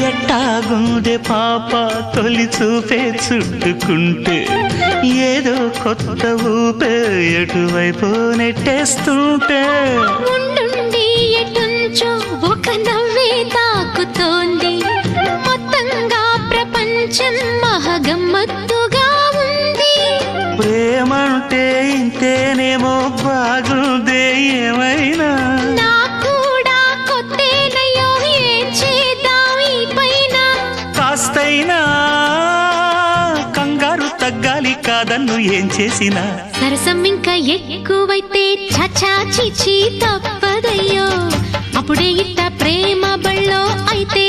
ఎట్టాగుందే పాప తొలి చూపే చుట్టుకుంటే ఏదో కొత్త ఊపే ఎటువైపు నెట్టేస్తుంటే ఉండుండి ఎటుంచో ఒక నవ్వే తాకుతోంది మొత్తంగా ప్రపంచం మహగమ్మత్తుగా ఉంది ప్రేమంటే ఇంతేనేమో బాగుందే ఏమైనా నాకూడా కొత్తేనయ్యో ఏం చేద్దాం ఈ పైన కాస్తైనా కంగారు తగ్గాలి కాదన్ను ఏం చేసినా సరసం ఇంకా ఎక్కువైతే చచా చిచి తప్పదయ్యో అప్పుడే ఇట్ట ప్రేమ బళ్ళో అయితే